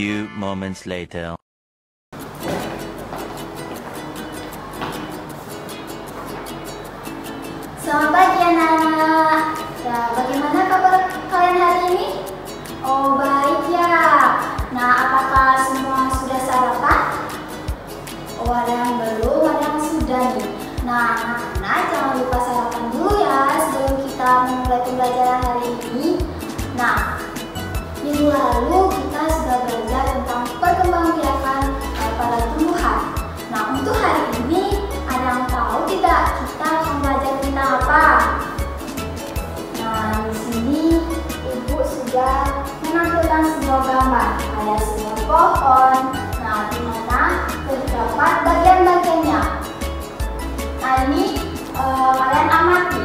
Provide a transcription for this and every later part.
few moments later. Selamat pagi anak-anak. Ya, bagaimana kabar kalian hari ini? Oh, baik ya. Nah, apakah semua sudah sarapan? Oh, ada yang belum, ada yang sudah nih. Nah, anak-anak jangan lupa sarapan dulu ya sebelum kita memulai pembelajaran hari ini. Nah, minggu lalu kita sudah belajar tentang perkembangbiakan pada tumbuhan. Nah, untuk hari ini ada yang tahu tidak kita akan belajar tentang apa? Nah, di sini Ibu sudah menampilkan sebuah gambar, ada sebuah pohon. Nah, di mana terdapat bagian-bagiannya. Nah, ini kalian amati,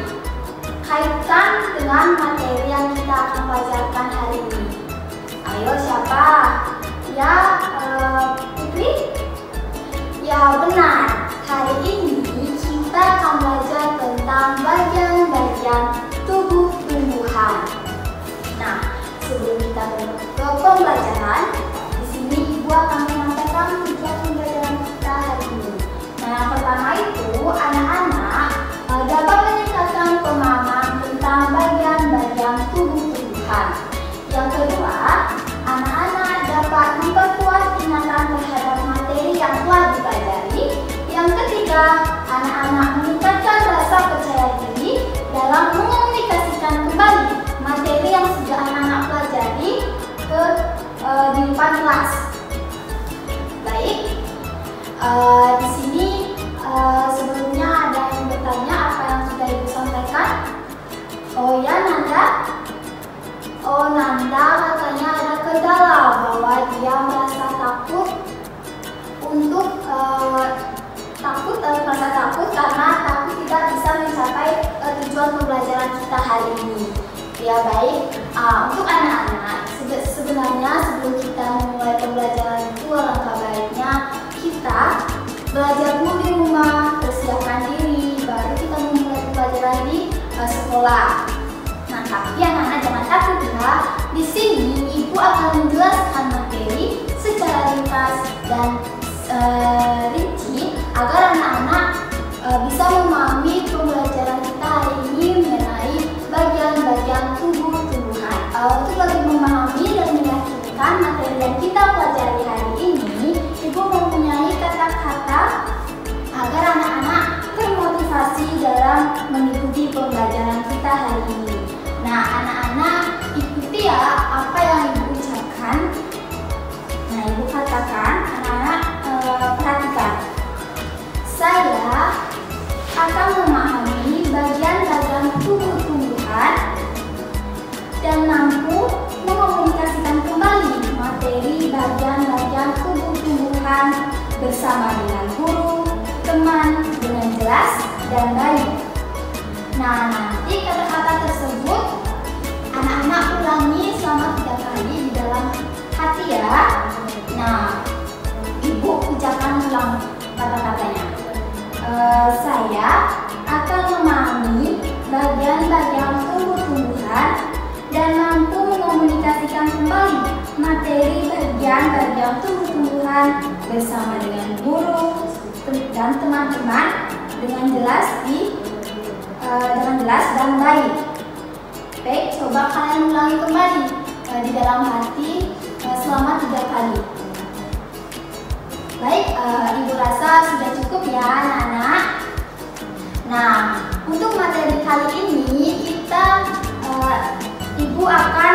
kaitkan dengan materi yang kita akan pelajarkan hari ini. Ayo, siapa? Ya, Putri? Ya, benar. Hari ini kita akan belajar tentang bagian-bagian tubuh tumbuhan. Nah, sebelum kita ke pembelajaran, di sini Ibu akan menyampaikan tujuan pembelajaran kita hari ini. Nah, yang pertama itu anak-anak dapat meningkatkan pemahaman tentang bagian-bagian tubuh tumbuhan. Yang kedua, anak-anak dapat memperkuat ingatan terhadap materi yang telah dipelajari. Yang ketiga, anak-anak meningkatkan rasa percaya diri dalam mengomunikasikan kembali materi yang sudah anak-anak pelajari di depan kelas. Baik, di sini sebelumnya ada yang bertanya apa yang sudah Ibu sampaikan. Oh ya, Nanda. Oh, Nanda katanya ada kendala bahwa dia merasa takut merasa takut karena takut tidak bisa mencapai tujuan pembelajaran kita hari ini. Ya, baik. Untuk anak-anak, sebenarnya sebelum kita memulai pembelajaran itu alangkah baiknya kita belajar dulu di rumah, persiapkan diri, baru kita memulai pembelajaran di sekolah. Nah, tapi anak-anak jangan takut ya. Di sini Ibu akan menjelaskan materi secara ringkas dan rinci agar anak-anak bisa memahami pembelajaran kita hari ini mengenai bagian-bagian tubuh tumbuhan. Untuk lebih memahami dan meyakinkan materi yang kita pelajari hari ini, Ibu mempunyai kata-kata agar anak-anak termotivasi dalam mengikuti pembelajaran kita hari ini. Nah, anak-anak ikuti ya apa yang Ibu ucapkan. Nah, Ibu katakan, anak-anak perhatikan. Saya akan memahami bagian-bagian tubuh tumbuhan dan mampu mengomunikasikan kembali materi bagian-bagian tubuh tumbuhan bersama dengan guru, teman, dengan jelas dan baik. Nah, nanti kata-kata tersebut anak-anak ulangi selama 3 kali di dalam hati ya. Nah, Ibu ucapkan ulang kata-katanya. Saya akan memahami bagian-bagian tubuh tumbuhan dan mampu mengomunikasikan kembali materi bagian-bagian tubuh tumbuhan bersama dengan guru dan teman-teman dengan jelas dan baik. Baik, coba kalian ulangi kembali di dalam hati selama 3 kali. Baik, Ibu rasa sudah cukup ya anak-anak. Nah, untuk materi kali ini Ibu akan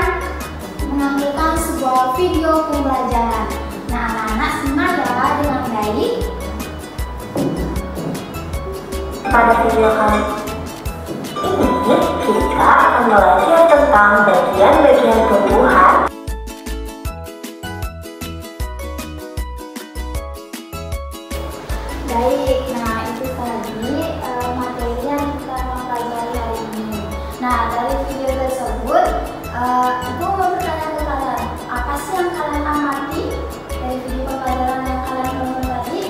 menampilkan sebuah video pembelajaran. Nah, anak-anak simak ya dengan baik. Pada video kali ini kita akan belajar tentang bagian-bagian tumbuhan. Baik, nah itu tadi materi yang kita pelajari hari ini. Nah, dari video tersebut Ibu mau bertanya ke kalian, apa sih yang kalian amati dari video pembelajaran yang kalian tonton tadi?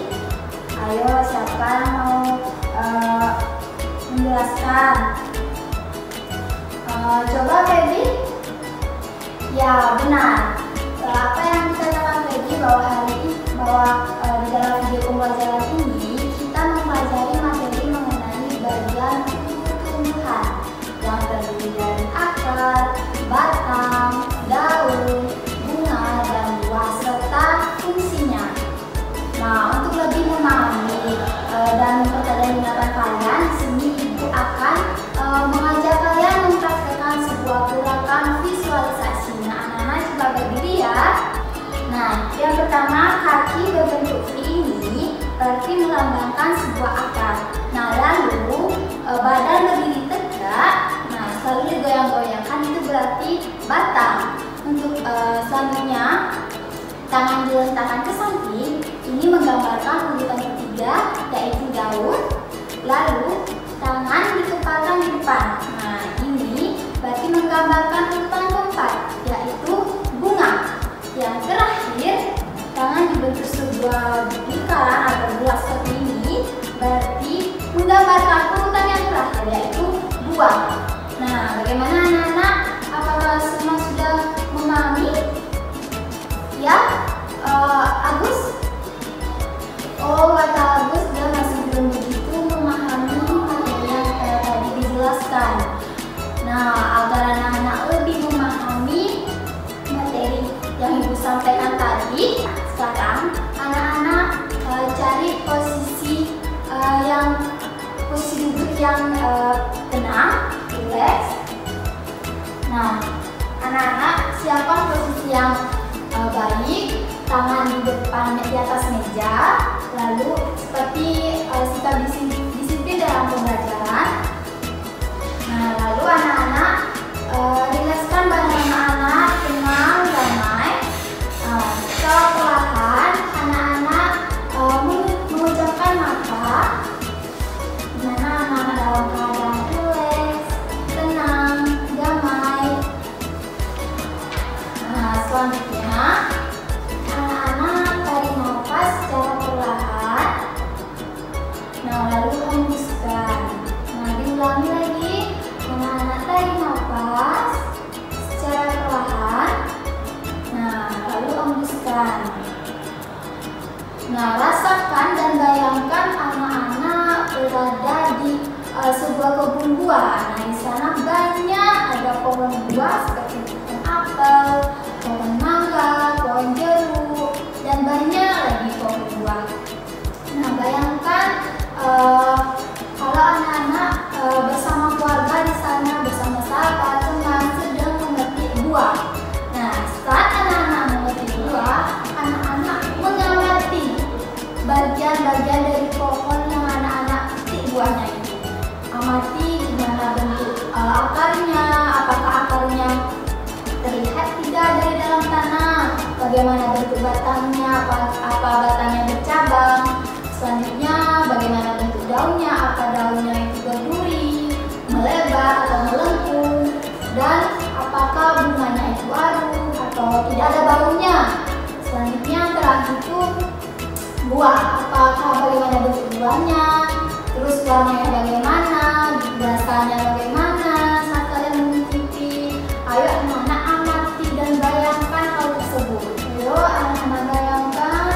Ayo, siapa yang mau menjelaskan? Coba Baby. Ya, benar. Apa yang dikatakan bahwa di dalam video pembelajaran ini kita mempelajari materi mengenai bagian tumbuhan yang terdiri dari akar, batang, daun, bunga, dan buah serta fungsinya. Nah, untuk lebih memahami dan mempertajam minatan kalian, di sini Ibu akan mengajak kalian mempraktekkan sebuah gerakan visualisasi. Nah, anak-anak coba berdiri ya. Nah, yang pertama, kaki berbentuk V ini berarti melambangkan sebuah akar. Nah, lalu badan berdiri tegak. Nah, selalu digoyang-goyangkan, itu berarti batang. Untuk selanjutnya, tangan diletakkan ke samping. Ini menggambarkan urutan ketiga, yaitu daun. Lalu tangan dikepalkan di depan. Nah, ini berarti menggambarkan urutan keempat, yaitu bunga. Yang terakhir, tangan dibentuk sebuah lingkaran atau bulat seperti ini, berarti menggambarkan urutan yang terakhir, yaitu buah. Nah, bagaimana anak-anak? Apakah semua sudah memahami? Ya, Agus? Oh, kata Agus, dia masih belum begitu memahami materi yang tadi dijelaskan. Nah, agar anak-anak lebih memahami materi yang Ibu sampaikan tadi, sekarang anak-anak cari posisi duduk yang tenang, rileks. Nah, anak-anak siapkan posisi yang baik, tangan di depan di atas meja, lalu seperti sikap disiplin dalam pembelajaran. Nah, lalu anak-anak rilekskan badan anak-anak, tenang, damai. Secara perlahan anak-anak memejamkan mata, di mana anak-anak dalam keadaan rileks, tenang, damai. Nah, selanjutnya anak-anak tarik nafas secara perlahan. Nah, lalu hembuskan. Nah, diulangi lagi. Anak-anak tarik nafas secara perlahan. Nah, lalu hembuskan. Nah, rasakan dan bayangkan anak-anak berada di sebuah kebun buah. Nah, di sana banyak ada pohon buah seperti pohon apel, pohon mangga, pohon jeruk, dan banyak lagi pohon buah. Nah, bayangkan kalau anak-anak bersama keluarga di sana, bersama sahabat, teman, sedang memetik buah. Nah, saat anak-anak memetik buah, anak-anak mengamati bagian-bagian dari pohon yang anak-anak petik buahnya itu. Amati gimana bentuk akarnya, apakah akarnya terlihat tidak dari dalam tanah, bagaimana bentuk batangnya, apa batangnya bercabang. Selanjutnya, bagaimana bentuk daunnya, apa daunnya itu berduri, melebar atau melengkung, dan apakah bunganya itu arum atau tidak ada baunya. Selanjutnya, terakhir itu buah, apakah bagaimana bentuk buahnya, terus warnanya bagaimana, rasanya bagaimana saat kalian mencicipi. Ayo anak-anak amati dan bayangkan hal tersebut. Ayo anak-anak bayangkan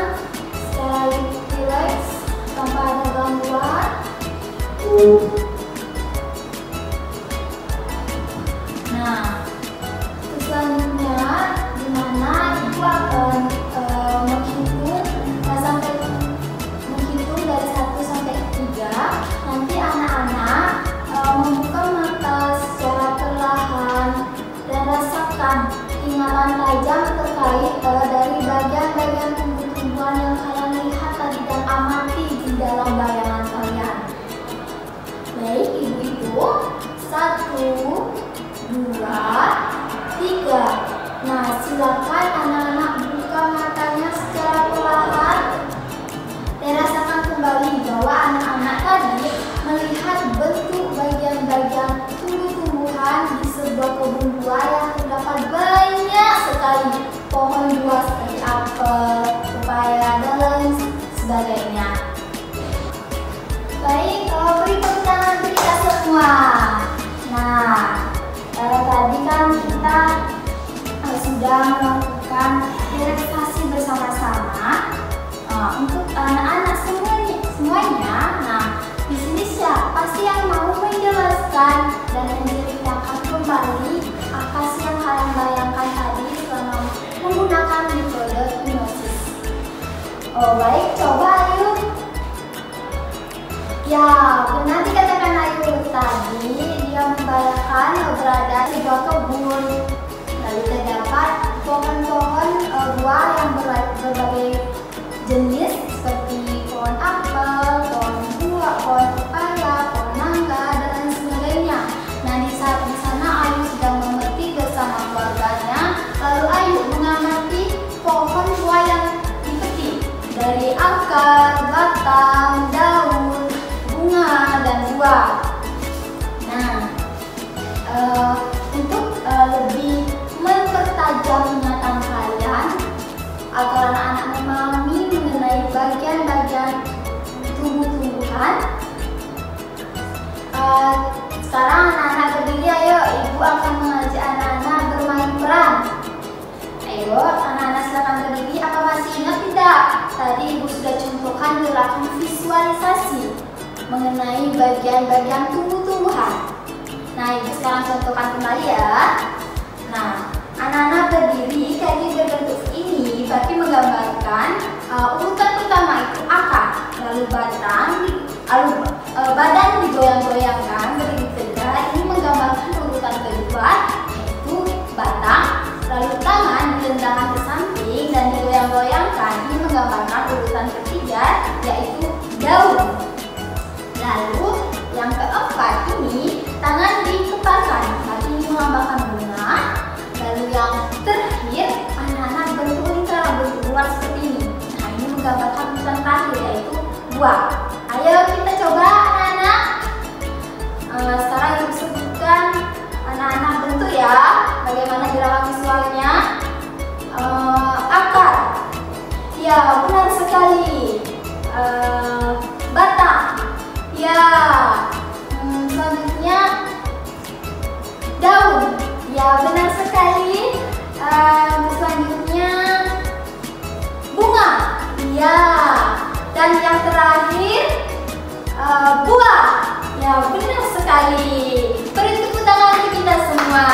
secara rileks tanpa ada gangguan. Nah, selanjutnya dimana Ibu akan menghitung dari 1 sampai 3. Nanti anak-anak membuka mata secara perlahan dan rasakan ingatan tajam terkait dari bagian-bagian tumbuh-tumbuhan yang kalian lihat tadi dan amati di dalam bayangan kalian. Baik, Ibu-ibu, 1, 2, berada di sebuah kebun. Lalu terdapat pohon-pohon buah yang berbagai jenis seperti pohon apel, pohon buah, pohon pepaya, pohon mangga, dan lain sebagainya. Nah, di sana Ayu sedang memetik bersama keluarganya. Lalu Ayu mengamati pohon buah yang dipetik dari akar, batang, daun, bunga, dan buah. Nah, untuk lebih mempertajam ingatan kalian agar anak-anak memahami mengenai bagian-bagian tumbuh-tumbuhan, sekarang anak-anak berdiri. Ayo, ibu akan mengajak anak-anak bermain peran. Ayo, anak-anak silakan berdiri. Apa masih ingat tidak? Tadi ibu sudah contohkan gerakan visualisasi mengenai bagian-bagian tumbuh-tumbuhan. Nah, ibu sekarang contohkan kembali ya. Nah, anak-anak berdiri kaki berbentuk ini berarti menggambarkan urutan pertama itu akar, lalu batang, lalu badan digoyang-goyangkan berdiri tegak. Ini menggambarkan urutan kedua yaitu batang, lalu tangan dilentangkan ke samping dan digoyang-goyangkan. Ini menggambarkan urutan ketiga yaitu daun. Lalu yang keempat ini tangan dikepalkan, kaki ini melambangkan bunga. Lalu yang terakhir anak-anak bentuk lingkaran, bentuk bulat seperti ini. Nah, ini menggambarkan urutan terakhir yaitu buah. Ayo kita coba anak-anak. Sekarang ibu sebutkan anak-anak bentuk ya. Bagaimana gerakan visualnya? Akar. Ya, benar sekali. Batang. Ya. Selanjutnya daun. Ya, benar sekali. Selanjutnya bunga. Ya. Dan yang terakhir buah. Ya, benar sekali. Beri tepuk tangan untuk kita semua.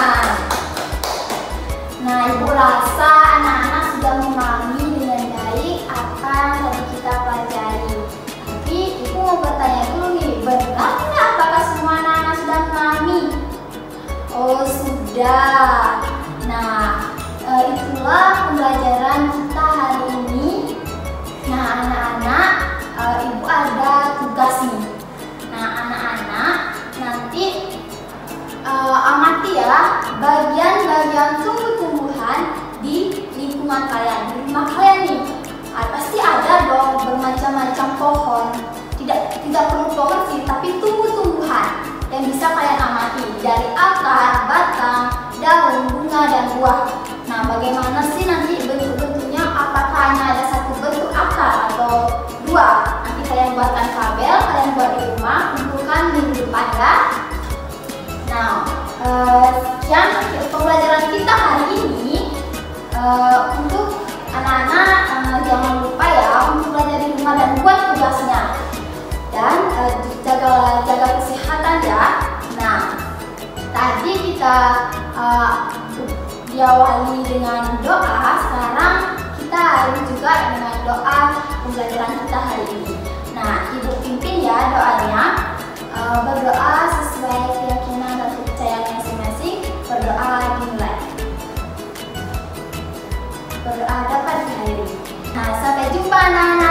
Nah, ibu rasa anak-anak sudah memahami dengan baik apa yang tadi kita pelajari. Tapi ibu mau bertanya dulu nih, benar nggak apakah semua anak-anak sudah memahami? Oh, sudah. Nah, itulah pembelajaran kita hari ini. Nah, anak-anak, ibu ada tugas nih. Nah, anak-anak nanti amati ya bagian-bagian tumbuh-tumbuhan di lingkungan kalian, di rumah kalian nih. Pasti ada dong bermacam-macam pohon. Tidak perlu pohon sih, tapi tumbuh-tumbuhan yang bisa kalian amati dari akar, batang, daun, bunga, dan buah. Nah, bagaimana sih nanti bentuk-bentuknya? Apakah hanya ada satu bentuk akar atau dua? Nanti kalian buatkan tabel, kalian buat di rumah, kumpulkan minggu depan ya. Nah, yang pembelajaran kita hari ini untuk anak-anak jangan lupa ya untuk belajar di rumah dan buat tugasnya. Dan jaga kesehatan ya. Nah, tadi kita diawali dengan doa. Sekarang kita awali juga dengan doa pembelajaran kita hari ini. Nah, ibu pimpin ya doanya. Berdoa sesuai keyakinan dan kepercayaan masing-masing. Berdoa dimulai. Berdoa dapat dihadiri. Nah, sampai jumpa anak-anak.